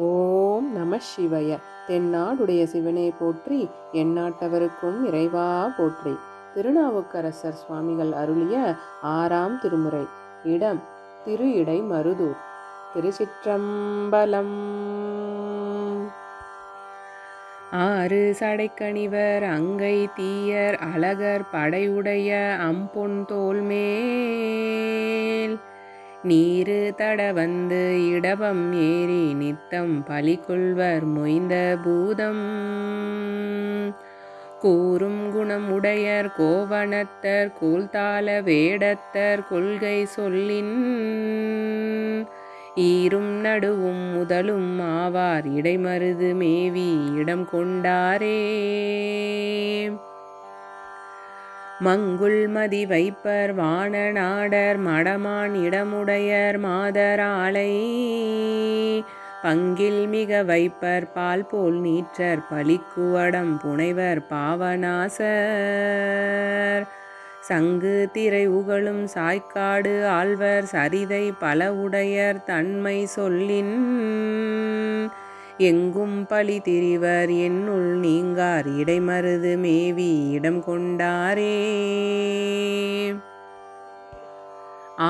ஓம் நம சிவய. தென்னாடுடைய சிவனே போற்றி, எந்நாட்டவருக்கும் இறைவா போற்றி. திருநாவுக்கரசர் சுவாமிகள் அருளிய 6ஆம் திருமுறை. இடம் திரு இடை மருதூர். திருச்சிற்றம்பலம். ஆறு சடைக்கணிவர் அங்கை தீயர் அழகர் படையுடைய அம்பொன் தோள்மேல் நீரு தட வந்து இடபம் ஏறி நித்தம் பலிகொள்வர் மொய்ந்த பூதம் கூறும் குணம் உடையர் கோவணத்தர் கோல்தாள வேடத்தர் கொள்கை சொல்லின் ஈரும் நடுவும் முதலும் ஆவார் இடைமருது மேவி இடம் கொண்டாரே. மங்குள் மதி வைப்பர் வான நாடர் மடமான் இடமுடையர் மாதராளை பங்கில் மிக வைப்பர் பால் போல் நீற்றர் பலிக்குவடம் புனைவர் பாவநாசர் சங்கு திரை உகழும் சாய்க்காடு ஆழ்வர் சரிதை பல உடையர் தன்மை சொல்லின் எங்கும் பழி திரிவர் என்னுள் நீங்கார் இடைமருது மேவி இடம் கொண்டாரே.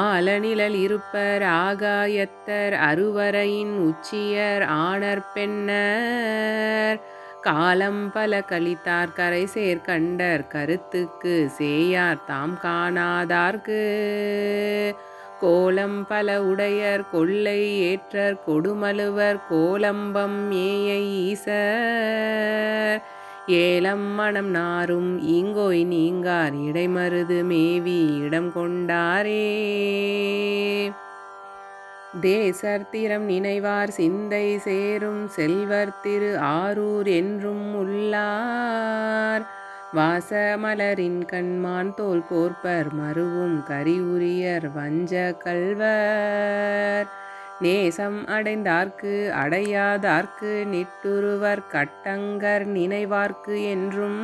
ஆலநிழல் இருப்பர் ஆகாயத்தர் அருவரையின் உச்சியர் ஆணர் பெண்ணர் காலம் பல கழித்தார் கரை சேர் கண்டர் கருத்துக்கு சேயார் தாம் காணாதார்க்கு கோலம் பல உடையர் கொள்ளை ஏற்றர் கொடுமலுவர் கோலம்பம் ஏயை ஈசர் ஏலம் மனம் நாரும் ஈங்கோய் நீங்கார் இடைமருது மேவி இடம் கொண்டாரே. தேசர் திறம் நினைவார் சிந்தை சேரும் செல்வர் திரு ஆரூர் என்றும் உள்ளார் வாச மலரின் கண்மான் தோல் போர்ப்பர் மருவும் கரியுரியர் வஞ்ச கள்வர் நேசம் அடைந்தார்க்கு அடையாதார்க்கு நிட்டுருவர் கட்டங்கர் நினைவார்க்கு என்றும்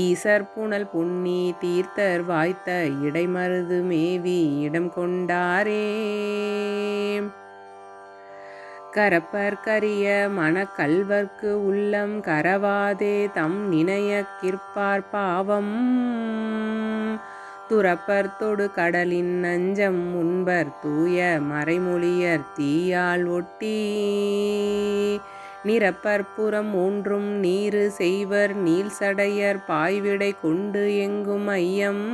ஈசர் புனல் புண்ணி தீர்த்தர் வாய்த்த இடைமருது மேவி இடம் கொண்டாரே. கரப்பர் கரிய மனக்கல்வர்க்கு உள்ளம் கரவாதே தம் நினைய கிற்பார் பாவம் துறப்பர் தொடு கடலின் நஞ்சம் உண்பர் தூய மறைமொழியர் தீயால் ஒட்டி நிரப்பர் புறம் மூன்றும் நீரு செய்வர் நீல் சடையர் பாய்விடை கொண்டு எங்கும் ஐயம்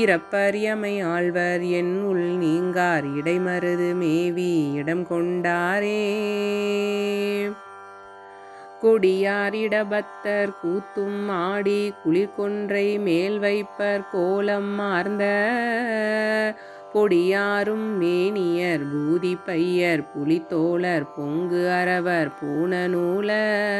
இறப்பர் எமை ஆழ்வர் என்னுள் நீங்கார் இடைமருது மேவி இடம் கொண்டாரே. கொடியார் இடபத்தர் கூத்தும் ஆடி குளிர்கொன்றை மேல் வைப்பர் கோலம் மார்ந்த பொடியாரும் மேனியர் பூதி பையர் புலித்தோழர் பொங்கு அரவர் பூணநூலர்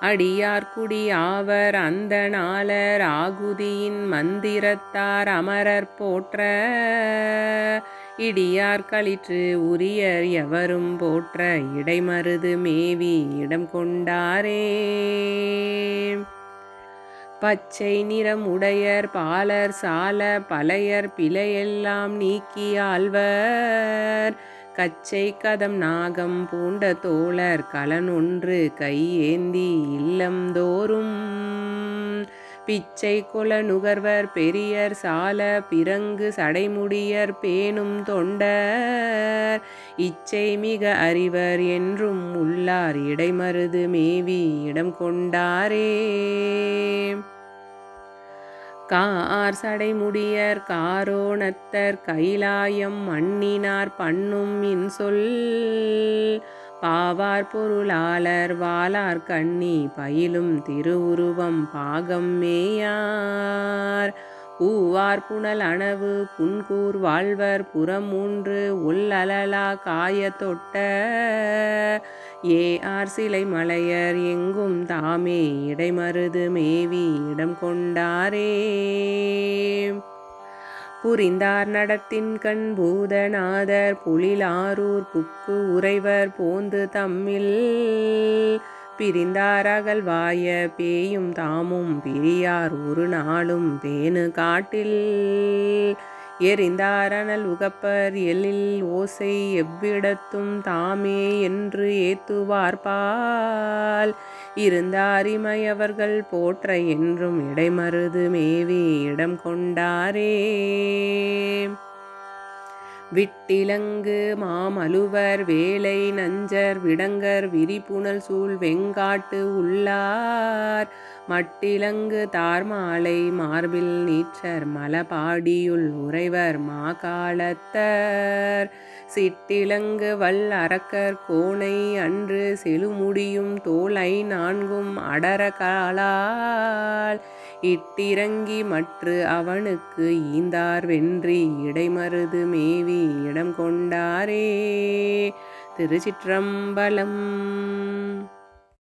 அடியார் குடி ஆவர் அந்த நாளர் ஆகுதியின் மந்திரத்தார் அமரர் போற்ற இடியார் களிற்று உரியர் எவரும் போற்ற இடைமருது மேவி இடம் கொண்டாரே. பச்சை நிறம் உடையர் பாலர் சால பழையர் பிழையெல்லாம் நீக்கி ஆழ்வர் கச்சை கதம் நாகம் பூண்ட தோழர் கலனொன்று கையேந்தி இல்லம் தோறும் பிச்சை கொல நுகர்வர் பெரியர் சால பிறங்கு சடைமுடியர் பேணும் தொண்டர் இச்சை மிக அறிவர் என்றும் உள்ளார் இடைமருது மேவி இடம் கொண்டாரே. கார் சடைமுடியர் காரோணத்தர் கைலாயம் மண்ணினார் பண்ணும் இன்சொல் பாவார் பொருளாளர் வாளார் கண்ணி பயிலும் திருவுருவம் பாகம் மேயார் பூவார் புனல் அணவு புன்கூர் வாழ்வர் புறம் மூன்று உள்ளலலா காய தொட்ட ஏஆர் சிலை மலையர் எங்கும் தாமே இடைமருது மேவி இடம் கொண்டாரே. புரிந்தார் நடத்தின் கண் பூதநாதர் புலிலாரூர் புக்கு உறைவர் போந்து தம்மில் பிரிந்தார் அகல்வாய பேயும் தாமும் பிரியார் ஒரு நாளும் பேணு காட்டில் எறிந்தாரணல் உகப்பர் எழில் ஓசை எவ்விடத்தும் தாமே என்று ஏத்துவார்பால் இருந்தார் இமையவர்கள் போற்ற என்றும் இடைமருது மேவி இடம் கொண்டாரே. விட்டிலங்கு மாமழுவர் வேலை நஞ்சர் விடங்கர் விரிபுனல் சூழ் வெங்காட்டு உள்ளார் மட்டிலங்கு தார்மாலை மார்பில் நீற்றர் மலபாடியுள் உறைவர் மாகாளத்தர் சிட்டிலங்கு வல் அரக்கர் கோனை அன்று செழுமுடியும் தோலை நான்கும் அடரகாலால் இட்டிறங்கி மற்று அவனுக்கு ஈந்தார் வென்றி இடைமருது மேவி இடம் கொண்டாரே. திருச்சிற்றம்பலம்.